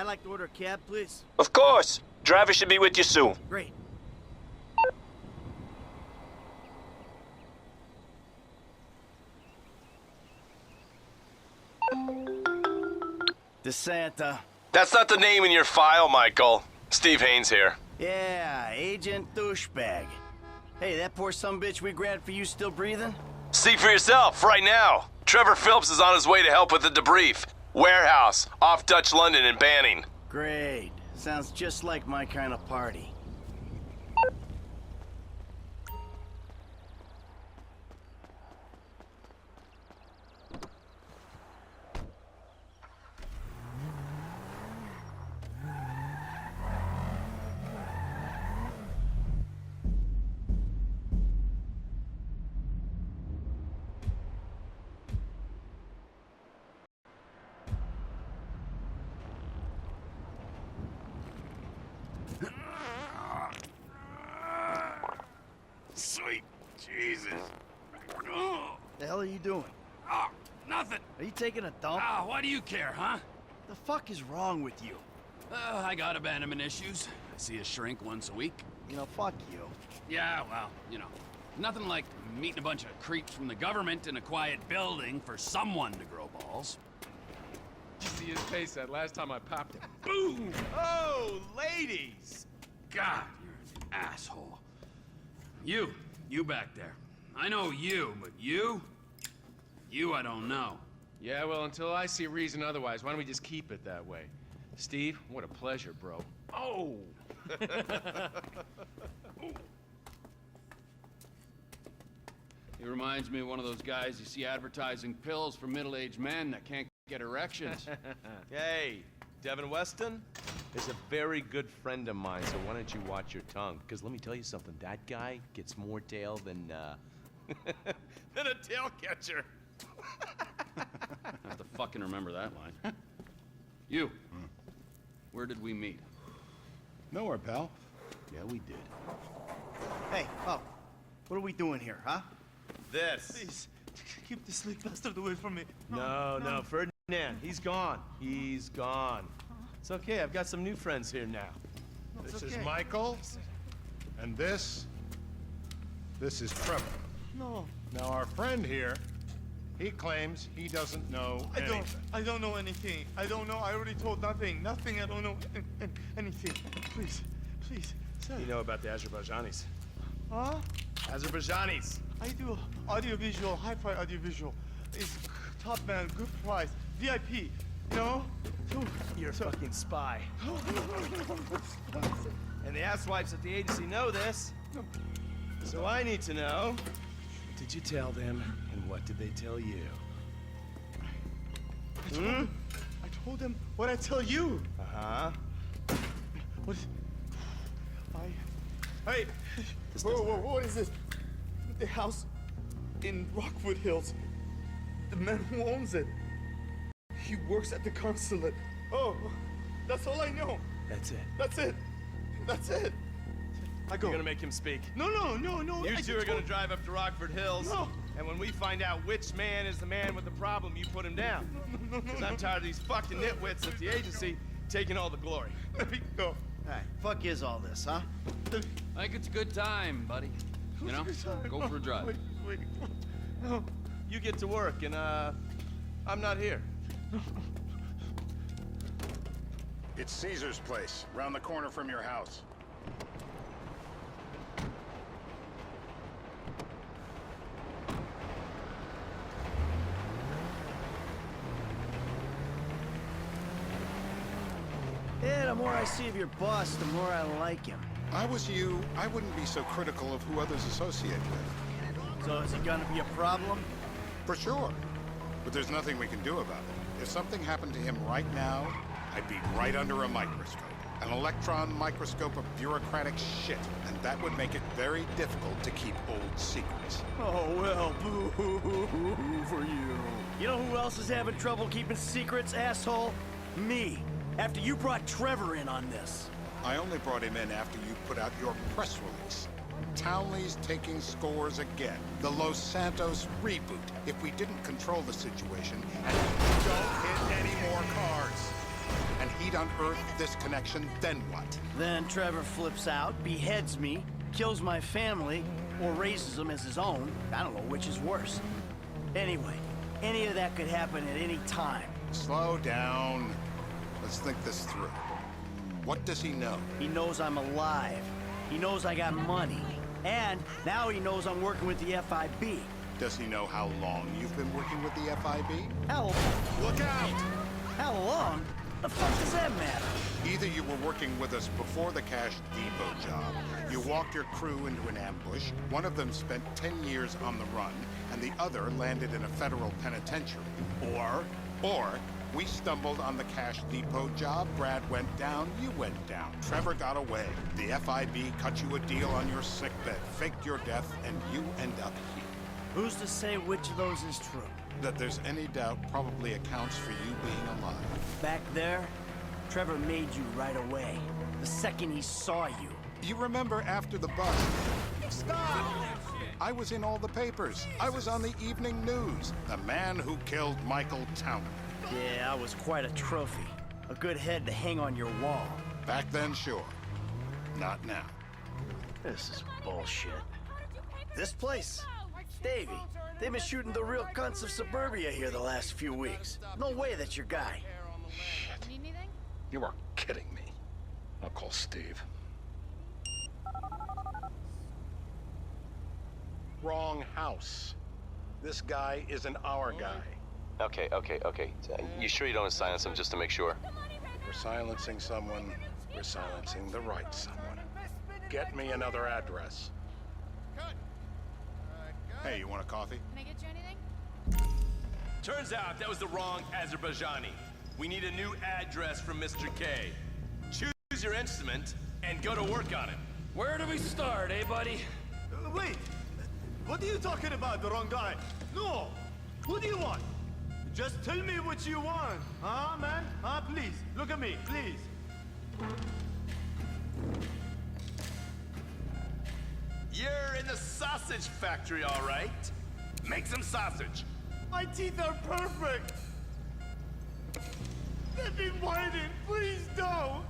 I'd like to order a cab, please. Of course. Driver should be with you soon. Great. DeSanta. That's not the name in your file, Michael. Steve Haynes here. Yeah, Agent Douchebag. Hey, that poor sumbitch we grabbed for you still breathing? See for yourself, right now. Trevor Phillips is on his way to help with the debrief. Warehouse, off Dutch London and Banning. Great. Sounds just like my kind of party. Sweet Jesus. The hell are you doing? Oh, nothing. Are you taking a dump? Why do you care, huh? The fuck is wrong with you? I got abandonment issues. I see a shrink once a week. You know, fuck you. Yeah, well, you know, nothing like meeting a bunch of creeps from the government in a quiet building for someone to grow balls. You see his face that last time I popped it. Boom! Oh, ladies! God, you're an asshole. You back there. I know you, but you I don't know. Yeah, well, until I see reason otherwise, why don't we just keep it that way? Steve, what a pleasure, bro. Oh! He reminds me of one of those guys you see advertising pills for middle-aged men that can't get erections. Hey, Devin Weston is a very good friend of mine, so why don't you watch your tongue? Because let me tell you something, that guy gets more tail than, than a tail catcher. I have to fucking remember that line. You, where did we meet? Nowhere, pal. Yeah, we did. Hey, oh, what are we doing here, huh? This. Please, keep the sleep bastard away from me. No, Ferdinand, he's gone. He's gone. It's okay, I've got some new friends here now. This is Michael, and this is Trevor. No, Now, our friend here, he claims he doesn't know anything. I don't know anything. I don't know. I already told nothing. I don't know anything. Please, sir. You know about the Azerbaijanis. Huh? Azerbaijanis. I do audiovisual, hi-fi audiovisual. It's top man, good price, VIP. You know? You're a fucking spy. And the asswipes at the agency know this. So I need to know, what did you tell them, and what did they tell you? I told them what I tell you. Uh-huh. What? Hey! Whoa, what is this? The house in Rockwood Hills. The man who owns it. He works at the consulate. Oh, that's all I know. That's it. That's it. I go. You're gonna make him speak. No. You two are gonna drive up to Rockford Hills. No. And when we find out which man is the man with the problem, you put him down. No. Because I'm tired of these fucking nitwits at the agency taking all the glory. Let me go. Hey, fuck is all this, huh? I think it's a good time, buddy. You know, go for a drive. Wait. No. You get to work, and I'm not here. It's Caesar's place, round the corner from your house. Yeah, the more I see of your boss, the more I like him. I was you, I wouldn't be so critical of who others associate with. So is it gonna be a problem? For sure. But there's nothing we can do about it. If something happened to him right now, I'd be right under a microscope. An electron microscope of bureaucratic shit. And that would make it very difficult to keep old secrets. Oh, well, boo-hoo-hoo for you. You know who else is having trouble keeping secrets, asshole? Me. After you brought Trevor in on this. I only brought him in after you put out your press release. Townley's taking scores again. The Los Santos reboot. If we didn't control the situation and don't hit any more cars. And he'd unearthed this connection, then what? Then Trevor flips out, beheads me, kills my family, or raises them as his own. I don't know which is worse. Anyway, any of that could happen at any time. Slow down. Let's think this through. What does he know? He knows I'm alive. He knows I got money. And now he knows I'm working with the FIB. Does he know how long you've been working with the FIB? How Look out! How long? The fuck does that matter? Either you were working with us before the Cash Depot job, you walked your crew into an ambush, one of them spent 10 years on the run, and the other landed in a federal penitentiary. Or we stumbled on the Cash Depot job, Brad went down, you went down. Trevor got away. The FIB cut you a deal on your sickbed, faked your death, and you end up here. Who's to say which of those is true? That there's any doubt probably accounts for you being alive. Back there, Trevor made you right away. The second he saw you. You remember after the bust? Stop! I was in all the papers. I was on the evening news. The man who killed Michael Townley. Yeah, I was quite a trophy. A good head to hang on your wall. Back then, sure. Not now. This is bullshit. This place? Davey, they've been shooting the real cunts of suburbia here the last few weeks. No way that's your guy. Need anything? You are kidding me. I'll call Steve. Wrong house. This guy isn't our guy. Okay. You sure you don't silence him just to make sure? We're silencing someone. We're silencing the right someone. Get me another address. Hey, you want a coffee? Can I get you anything? Turns out that was the wrong Azerbaijani. We need a new address from Mr. K. Choose your instrument and go to work on it. Where do we start, eh, buddy? Wait! What are you talking about, the wrong guy? No! Who do you want? Just tell me what you want. Huh, man? Huh, please. Look at me, please. You're in the sausage factory, all right? Make some sausage. My teeth are perfect. Let me whiten. Please don't.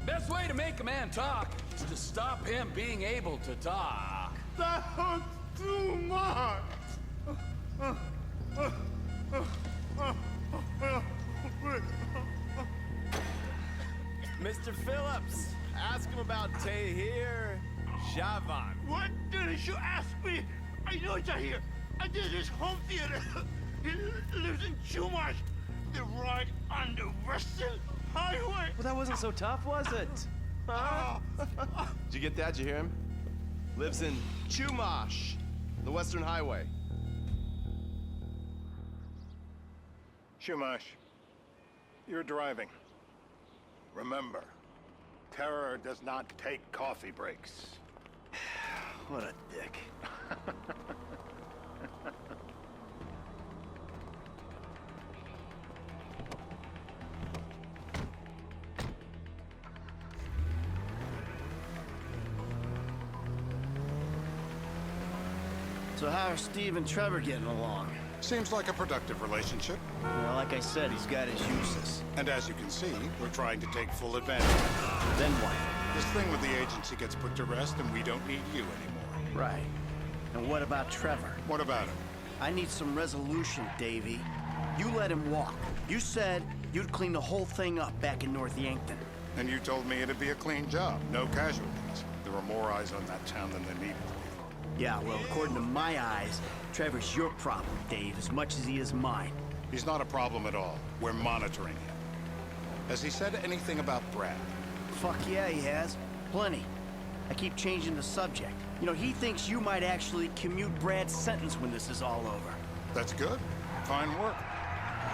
Best way to make a man talk is to stop him being able to talk. That hurts too much. Mr. Phillips, ask him about Tahir Javan. What didn't you ask me? I know Tahir. I did his home theater. He lives in Chumash. They're right on the Western Highway. Well, that wasn't so tough, was it? Huh? Did you get that? Did you hear him? Lives in Chumash, the Western Highway. Shumash, you're driving. Remember, terror does not take coffee breaks. What a dick. So how are Steve and Trevor getting along? Seems like a productive relationship. Well, like I said, he's got his uses. And as you can see, we're trying to take full advantage. Then what? This thing with the agency gets put to rest and we don't need you anymore. Right. And what about Trevor? What about him? I need some resolution, Davey. You let him walk. You said you'd clean the whole thing up back in North Yankton. And you told me it'd be a clean job, no casualties. There were more eyes on that town than there needed to be. Yeah, well, according to my eyes, Trevor's your problem, Dave, as much as he is mine. He's not a problem at all. We're monitoring him. Has he said anything about Brad? Fuck yeah, he has. Plenty. I keep changing the subject. You know, he thinks you might actually commute Brad's sentence when this is all over. That's good. Fine work.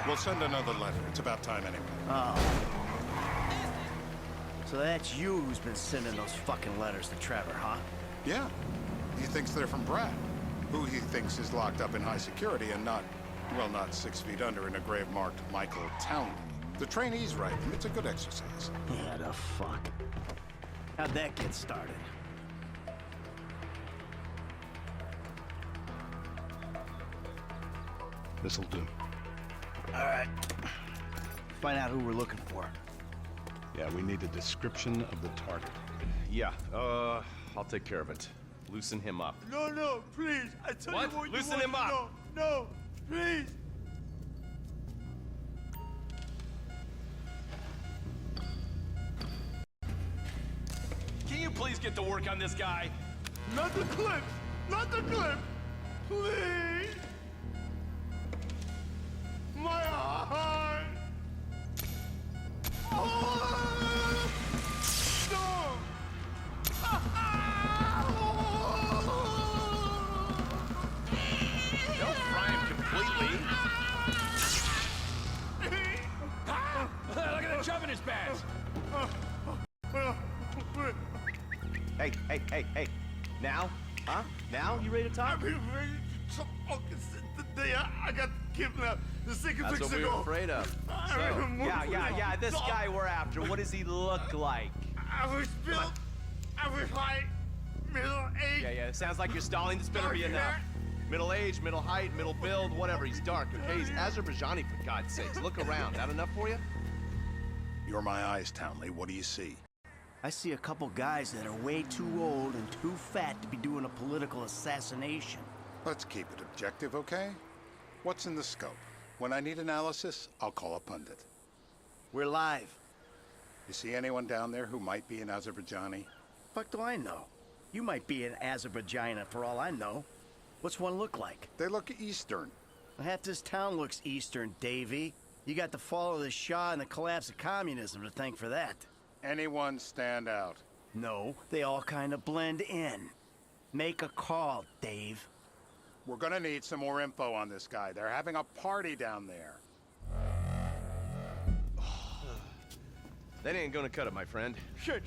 We'll send another letter. It's about time anyway. Oh. So that's you who's been sending those fucking letters to Trevor, huh? Yeah. He thinks they're from Brad, who he thinks is locked up in high security and not, well, not 6 feet under in a grave marked Michael Townley. The trainees write them. It's a good exercise. Yeah, the fuck. How'd that get started? This'll do. All right. Find out who we're looking for. Yeah, we need a description of the target. Yeah, I'll take care of it. Loosen him up. No, please. I tell What? you what Loosen you him want up. to know. No, please. Can you please get to work on this guy? Not the clip. Not the clip. Please. My heart. Oh, no. Don't fry him completely. Look at the chub in his pants. Hey. Now? Huh? Now? You ready to talk? I've been ready to talk since the day I got kidnapped. The second That's weeks what we ago. were afraid of. I So, remember yeah, this Dog. guy we're after, what does he look like? I was built. I was like middle age. Yeah, it sounds like you're stalling. This better be Dark enough. hair. Middle age, middle height, middle build, whatever. He's dark, okay? He's Azerbaijani, for God's sakes. Look around. That enough for you? You're my eyes, Townley. What do you see? I see a couple guys that are way too old and too fat to be doing a political assassination. Let's keep it objective, okay? What's in the scope? When I need analysis, I'll call a pundit. We're live. You see anyone down there who might be an Azerbaijani? Fuck do I know? You might be an Azerbaijani for all I know. What's one look like? They look Eastern. Half this town looks Eastern, Davy. You got the fall of the Shah and the collapse of communism to thank for that. Anyone stand out? No, they all kind of blend in. Make a call, Dave. We're gonna need some more info on this guy. They're having a party down there. That ain't gonna cut it, my friend. Shit.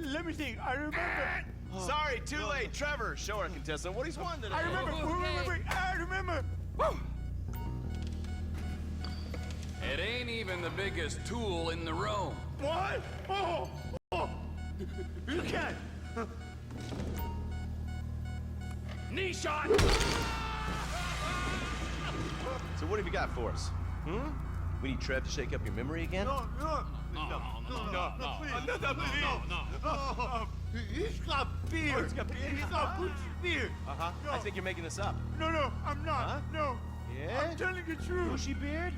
Let me think. I remember. Sorry, too late. Trevor, show our contestant what he's won today. I remember. Wait. I remember. It ain't even the biggest tool in the room. What? Oh. You can't. Knee shot! So what have you got for us? We need Trev to shake up your memory again? No, He's got beer. Oh, he's got beer? He's got Gucci beer. Uh-huh. No. I think you're making this up. No, I'm not. Huh? No. Yeah? I'm telling the truth. Bushy beard?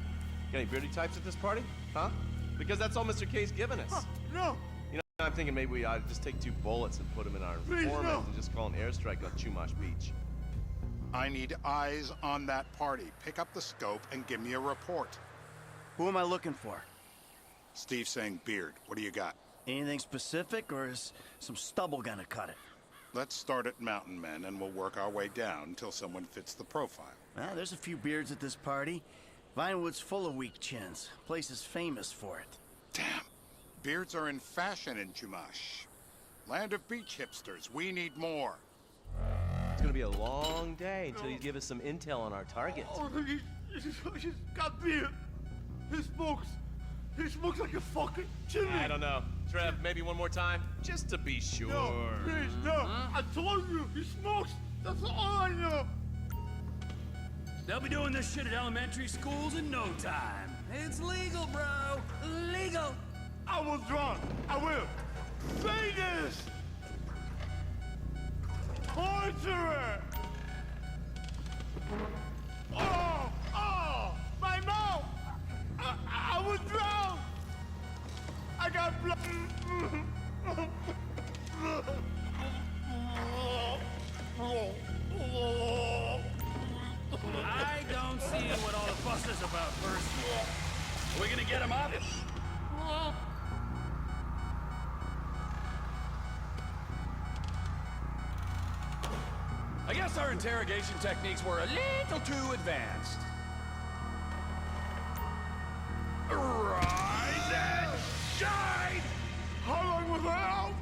Got any beardy types at this party? Huh? Because that's all Mr. K's given us. No. You know, I'm thinking maybe we ought to just take 2 bullets and put them in our Please, informant no. and just call an airstrike on Chumash Beach. I need eyes on that party. Pick up the scope and give me a report. Who am I looking for? Steve's saying beard. What do you got? Anything specific, or is some stubble gonna cut it? Let's start at Mountain Men, and we'll work our way down until someone fits the profile. There's a few beards at this party. Vinewood's full of weak chins. Place is famous for it. Damn. Beards are in fashion in Chumash. Land of beach hipsters. We need more. It's gonna be a long day until you give us some intel on our target. Oh, he's got beer. He smokes like a fucking chimney. I don't know. Trev, maybe one more time? Just to be sure. No, please, no. I told you, he smokes. That's all I know. They'll be doing this shit at elementary schools in no time. It's legal, bro. Legal. I was drunk. I will. Vegas! Torturer! Oh! My mouth! I was drunk! I got blood. I don't see what all the fuss is about first. Are we gonna get him up? I guess our interrogation techniques were a little too advanced. Rise and shine! How long was I out?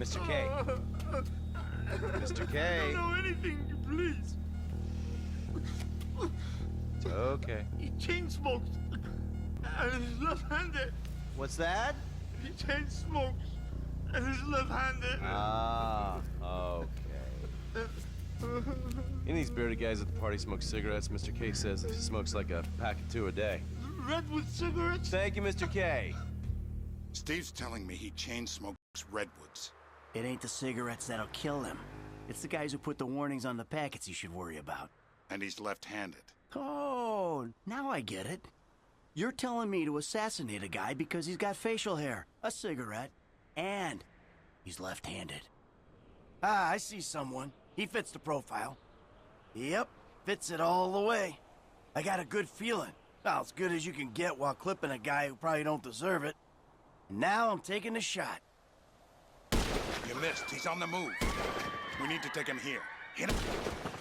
Mr. K. Mr. K. I don't know anything, please. It's okay. He chain smokes. And he's left-handed. What's that? He chain smokes. And he's left-handed. Ah, okay. Any of these bearded guys at the party smoke cigarettes. Mr. K says he smokes like a pack of 2 a day. Redwood cigarettes? Thank you, Mr. K. Steve's telling me he chain smokes Redwoods. It ain't the cigarettes that'll kill him. It's the guys who put the warnings on the packets you should worry about. And he's left-handed. Oh, now I get it. You're telling me to assassinate a guy because he's got facial hair, a cigarette, and he's left-handed. Ah, I see someone. He fits the profile. Yep, fits it all the way. I got a good feeling. Well, as good as you can get while clipping a guy who probably don't deserve it. And now I'm taking a shot. You missed. He's on the move. We need to take him here. Hit him.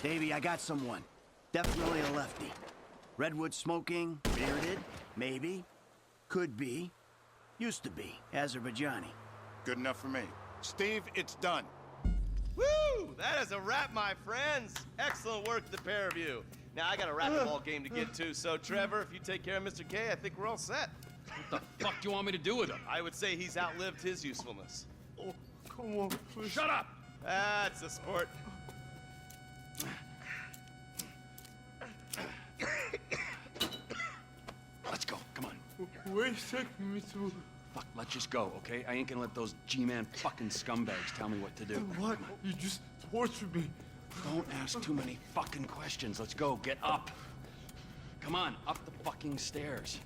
Davey, I got someone. Definitely a lefty. Redwood smoking, bearded, maybe, could be, used to be, Azerbaijani. Good enough for me. Steve, it's done. Woo! That is a wrap, my friends. Excellent work, the pair of you. Now, I got a racquetball game to get to, so Trevor, if you take care of Mr. K, I think we're all set. What the fuck do you want me to do with him? I would say he's outlived his usefulness. Oh, come on, please. Shut up! That's a sport. Let's go, come on. Where's taking me to? Fuck, let's just go, okay? I ain't gonna let those G-Man fucking scumbags tell me what to do. What? You just tortured me. Don't ask too many fucking questions. Let's go, get up. Come on, up the fucking stairs.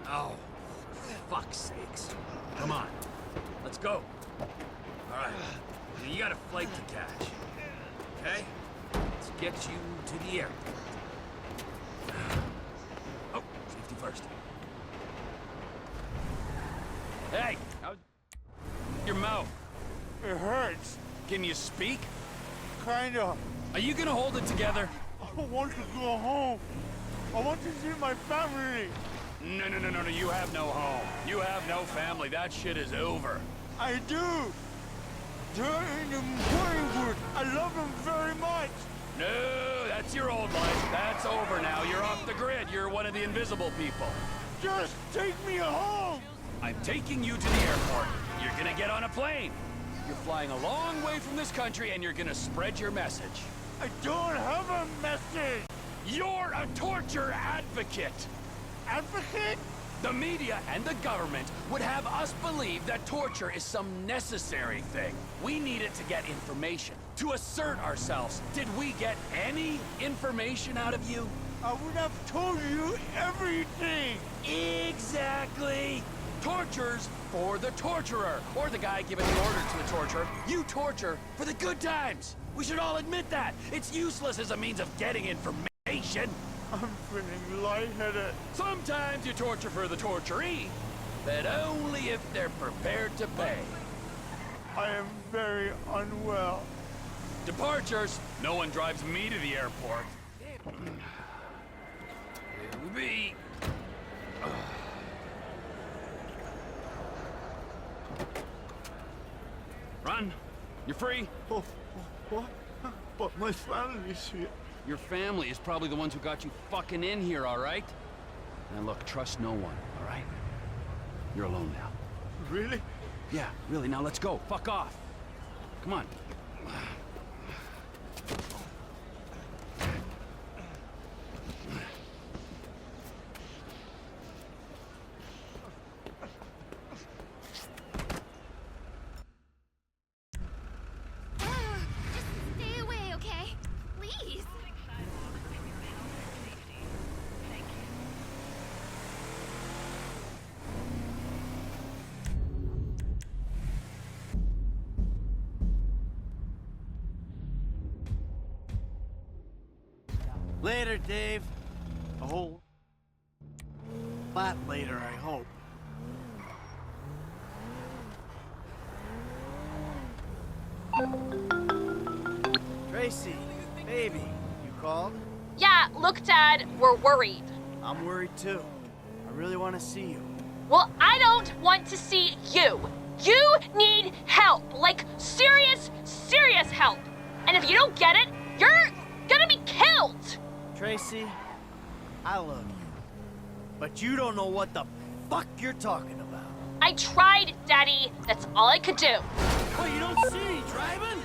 Oh, for fuck's sakes. Come on, let's go. All right, you got a flight to catch, okay? Let's get you to the airport. Oh, safety first. Hey, how's your mouth? It hurts. Can you speak? Kinda. Are you gonna hold it together? I want to go home. I want to see my family. No, you have no home. You have no family. That shit is over. I do. They're in the Hollywood. I love them very much. No, that's your old life. That's over now. You're off the grid. You're one of the invisible people. Just take me home. I'm taking you to the airport. You're gonna get on a plane. You're flying a long way from this country and you're gonna spread your message. I don't have a message. You're a torture advocate. Advocate? The media and the government would have us believe that torture is some necessary thing. We need it to get information, to assert ourselves. Did we get any information out of you? I would have told you everything. Exactly. Torture's for the torturer, or the guy giving the order to the torturer. You torture for the good times. We should all admit that. It's useless as a means of getting information. I'm feeling lightheaded. Sometimes you torture for the torturee, but only if they're prepared to pay. I am very unwell. Departures. No one drives me to the airport. It'll be... Run. You're free. Oh, what? But my family's here. Your family is probably the ones who got you fucking in here, all right? Now look, trust no one, all right? You're alone now. Really? Yeah, really, now let's go. Fuck off. Come on. Just stay away, okay? Please. Later, Dave. A whole lot later, I hope. Tracy, baby, you called? Yeah, look, Dad, we're worried. I'm worried too. I really want to see you. Well, I don't want to see you. You need help. Like, serious, serious help. And if you don't get it, you're gonna be killed. Tracy, I love you. But you don't know what the fuck you're talking about. I tried, Daddy. That's all I could do. Well, you don't see, driving?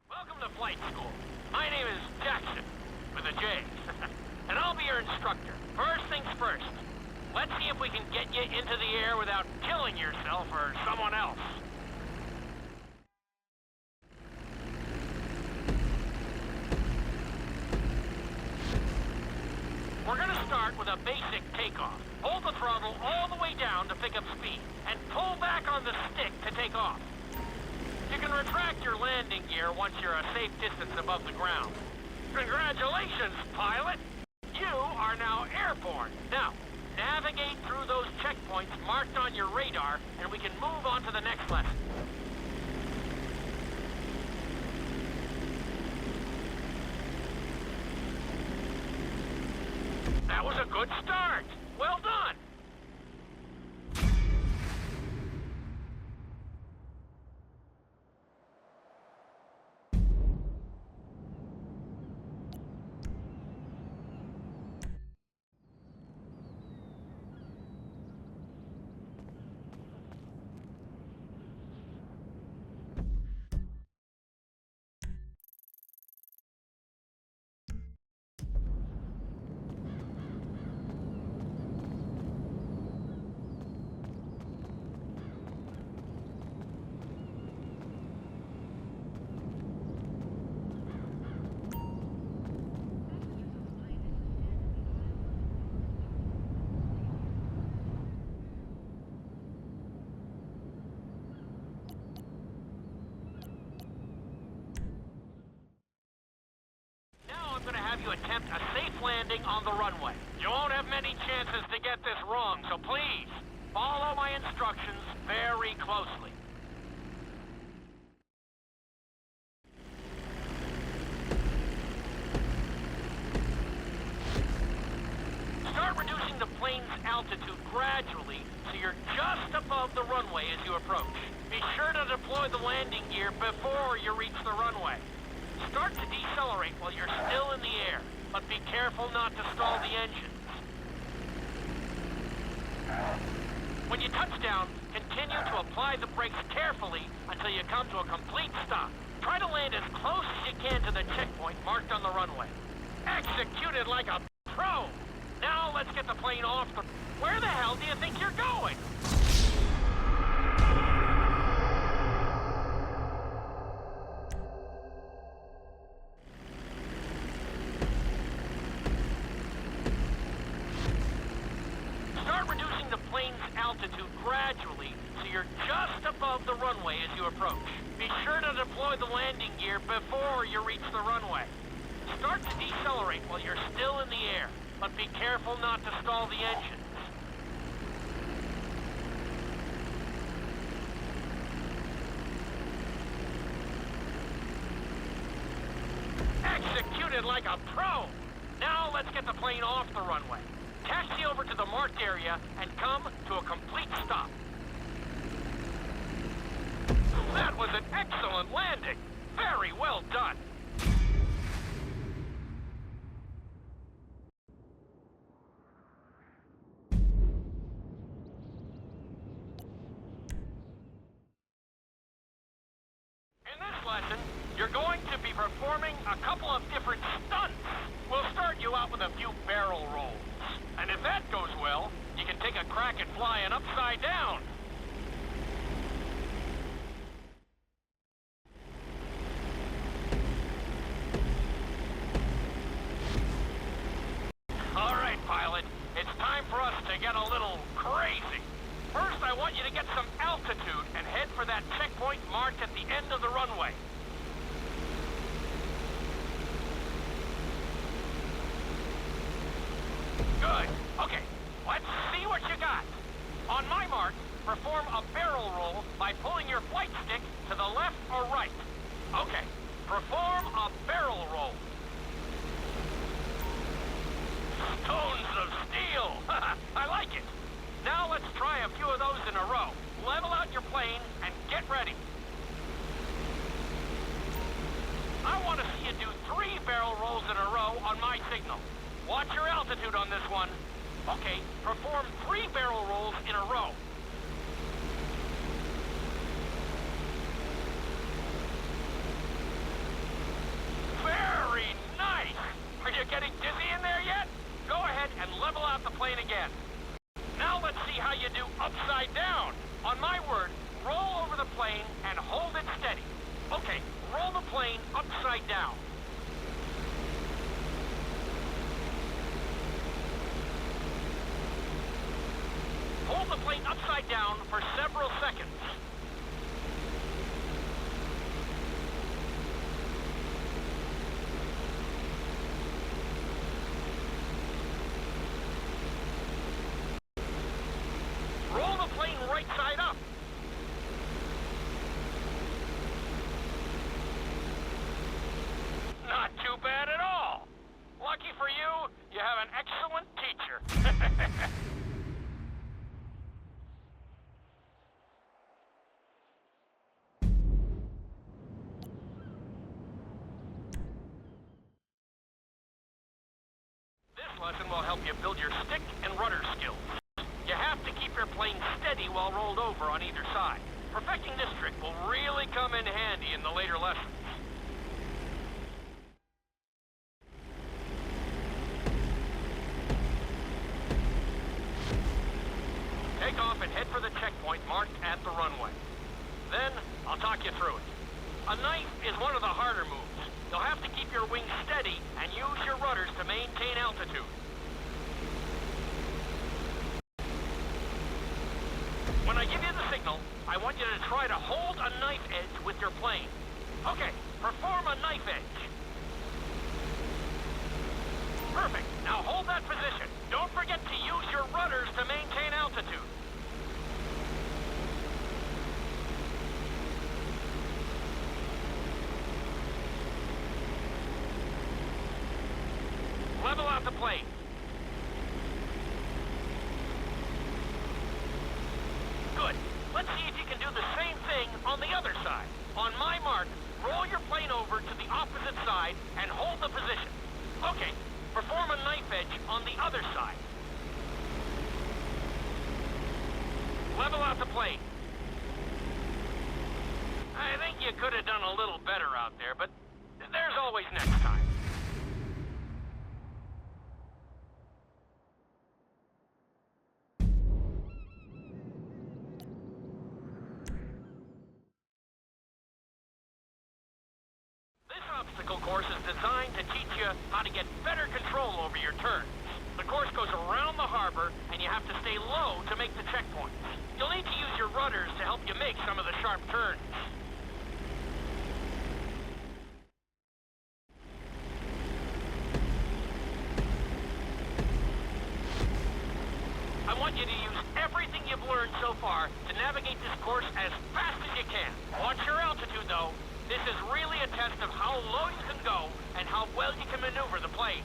Welcome to flight school. My name is Jackson, with a J. And I'll be your instructor. First things first. Let's see if we can get you into the air without killing yourself or someone else. We're gonna start with a basic takeoff. Hold the throttle all the way down to pick up speed, and pull back on the stick to take off. You can retract your landing gear once you're a safe distance above the ground. Congratulations, pilot! You are now airborne. Now, navigate through those checkpoints marked on your radar, and we can move on to the next lesson. That was a good start. Well done. You attempt a safe landing on the runway. You won't have many chances to get this wrong, so please, follow my instructions very closely. Start reducing the plane's altitude gradually so you're just above the runway as you approach. Be sure to deploy the landing gear before you reach the runway. Start to decelerate while you're still in the air, but be careful not to stall the engines. When you touch down, continue to apply the brakes carefully until you come to a complete stop. Try to land as close as you can to the checkpoint marked on the runway. Executed like a pro! Now let's get the plane off the... Where the hell do you think you're going? Start reducing the plane's altitude gradually so you're just above the runway as you approach. Be sure to deploy the landing gear before you reach the runway. Start to decelerate while you're still in the air, but be careful not to stall the engines. Executed like a pro! Now let's get the plane off the runway. Taxi over to the marked area and come to a complete stop. That was an excellent landing. Very well done. In this lesson, you're going to be performing a couple of different stunts. We'll start you out with a few barrel rolls. And if that goes well, you can take a crack at flying upside down. All right, pilot. It's time for us to get a little crazy. First, I want you to get some altitude and head for that checkpoint marked at the end of the runway. Good. Okay, let's see what you got. On my mark, perform a barrel roll by pulling your flight stick to the left or right. Okay, perform a barrel roll. Stones of steel! I like it. Now let's try a few of those in a row. Level out your plane and get ready. I want to see you do 3 barrel rolls in a row on my signal. Watch your altitude on this one. Okay, perform 3 barrel rolls in a row. Very nice! Are you getting dizzy in there yet? Go ahead and level out the plane again. Now let's see how you do upside down. On my word, roll over the plane and hold it steady. Okay, roll the plane upside down. Hold the plane upside down for several seconds. Roll the plane right side up. Not too bad at all. Lucky for you, you have an excellent teacher. Lesson will help you build your stick and rudder skills. You have to keep your plane steady while rolled over on either side. Perfecting this trick will really come in handy in the later lessons. Take off and head for the checkpoint marked at the runway. Then, I'll talk you through it. A knife is one of the harder moves. You'll have to keep your wings steady and use your rudders to maintain altitude. When I give you the signal, I want you to try to hold a knife edge with your plane. Okay, perform a knife edge. Perfect. Now hold that position. Don't forget to use your rudders to maintain altitude. Level out the plane. Good. Let's see if you can do the same thing on the other side. On my mark, roll your plane over to the opposite side and hold the position. Okay, perform a knife edge on the other side. Level out the plane. I think you could have done a little better out there, but there's always next time. Obstacle course is designed to teach you how to get better control over your turns. The course goes around the harbor, and you have to stay low to make the checkpoints. You'll need to use your rudders to help you make some of the sharp turns. learned so far to navigate this course as fast as you can. Watch your altitude, though. This is really a test of how low you can go and how well you can maneuver the plane.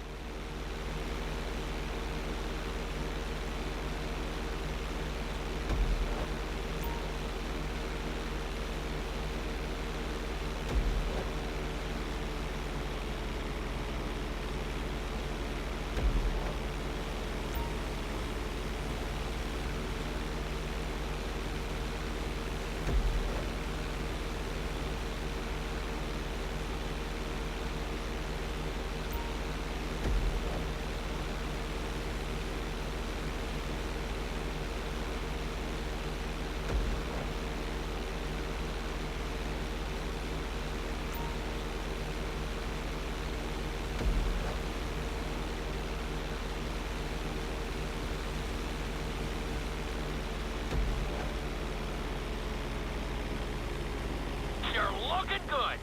Looking good.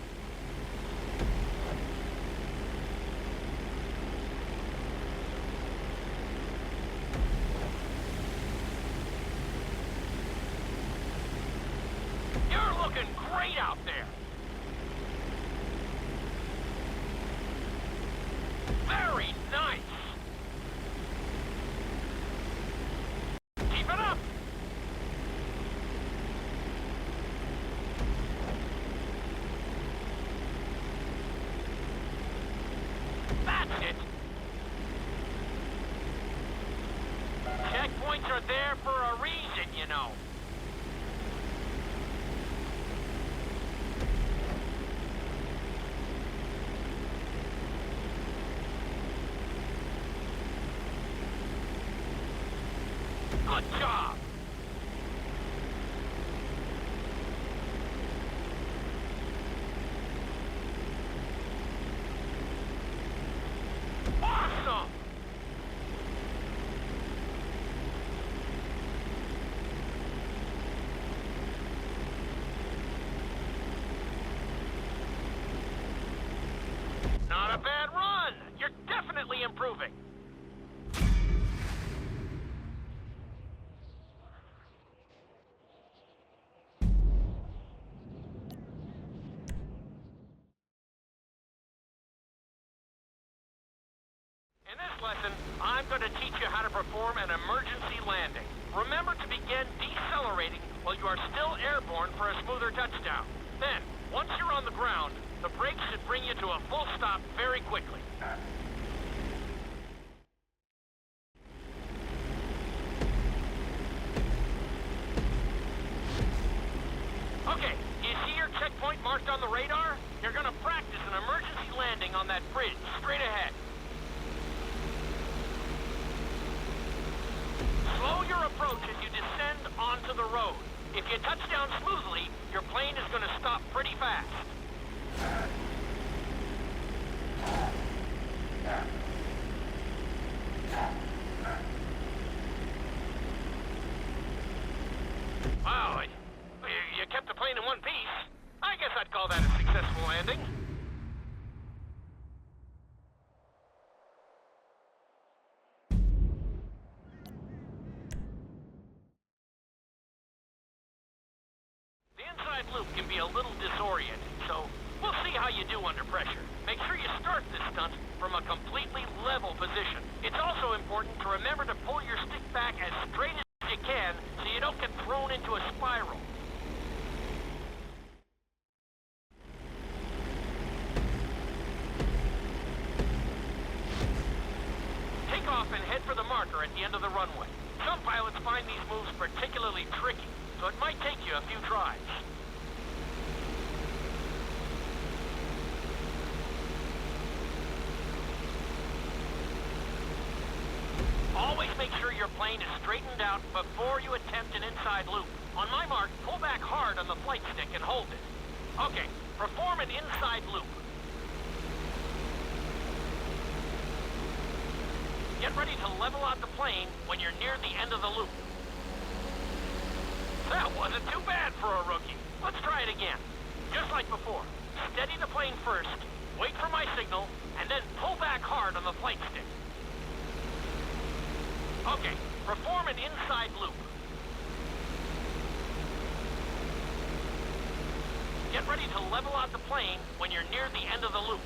You're looking great out there. Very nice. Keep it up. That's it. Checkpoints are there for a reason, you know. Good job. Awesome! Not a bad run! You're definitely improving. In this lesson, I'm going to teach you how to perform an emergency landing. Remember to begin decelerating while you are still airborne for a smoother touchdown. Then, once you're on the ground, the brakes should bring you to a full stop very quickly. Okay, you see your checkpoint marked on the radar? You're going to practice an emergency landing on that bridge straight ahead. Slow your approach as you descend onto the road. If you touch down smoothly, your plane is going to stop pretty fast. Wow, you kept the plane in one piece. I guess I'd call that a successful landing. Loop can be a little disorienting, so we'll see how you do under pressure. Make sure you start this stunt from a completely level position. It's also important to remember to pull your stick back as straight as you can so you don't get thrown into a spiral. Take off and head for the marker at the end of the runway. Some pilots find these moves particularly tricky, so it might take you a few tries. Always make sure your plane is straightened out before you attempt an inside loop. On my mark, pull back hard on the flight stick and hold it. Okay, perform an inside loop. Get ready to level out the plane when you're near the end of the loop. That wasn't too bad for a rookie. Let's try it again. Just like before. Steady the plane first, wait for my signal, and then pull back hard on the flight stick. Okay, perform an inside loop. ready to level out the plane when you're near the end of the loop.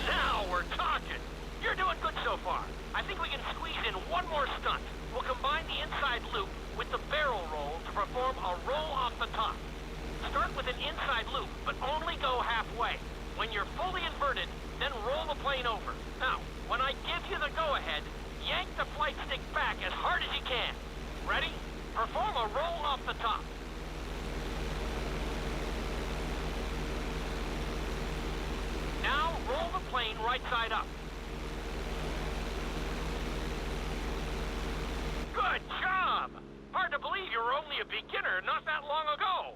Now we're talking. You're doing good so far. I think we can squeeze in one more stunt. We'll combine the inside loop with the barrel roll to perform a roll off the top. Start with an inside loop, but only go halfway. When you're fully inverted, then roll the plane over. Now, when I give you the go-ahead, yank the flight stick back as hard as you can. Ready? Perform a roll off the top. Now, roll the plane right side up. Good job! Hard to believe you were only a beginner not that long ago.